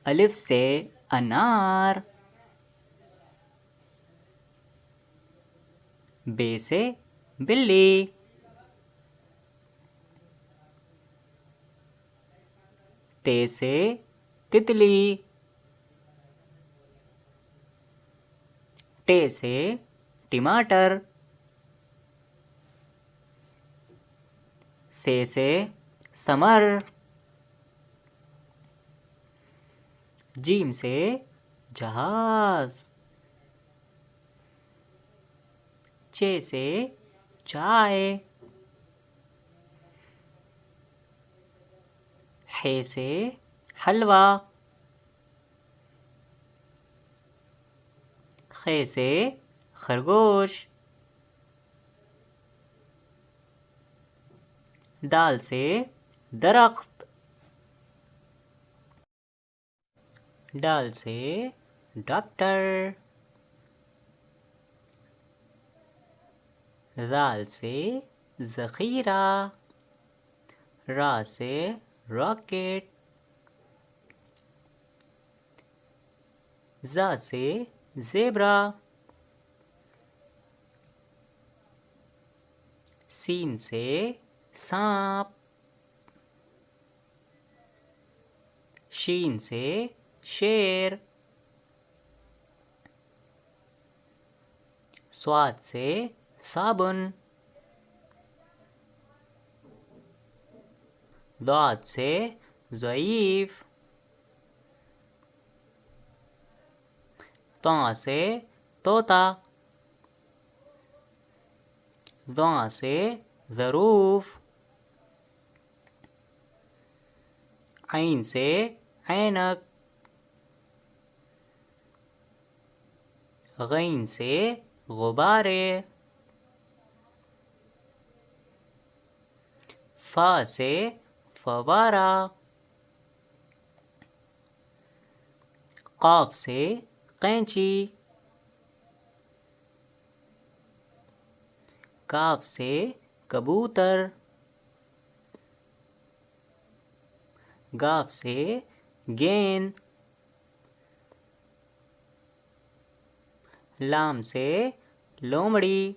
अलिफ से अनार। बे से बिल्ली। ते से तितली। टे से टमाटर। से समर। जीम से जहाज। चे से चाय। हे से हलवा। खे से खरगोश। दाल से दरख्त। डाल से डॉक्टर। राल से ज़ख़ीरा। रा से रॉकेट। ज़ा से ज़ेब्रा। सीन से सांप। शीन से शेर। स्वाद से साबुन। दाद से ज़ईफ़। ता से तोता। ज़ा से ज़रूफ़। ऐन से ऐनक। गैन से गुब्बारे। फ़ा से फ़वारा। क़ाफ़ से कैंची। काफ से कबूतर। गाफ से गेंद। लाम से लोमड़ी।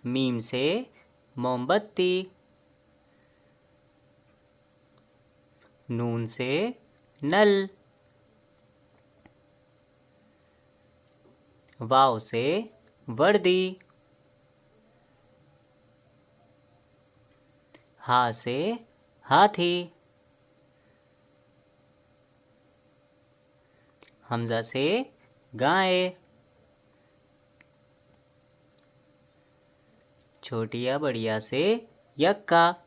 मीम से मोमबत्ती। नून से नल। वाव से वर्दी। हा से हाथी। हमजा से गाय। छोटिया बढ़िया से यक्का।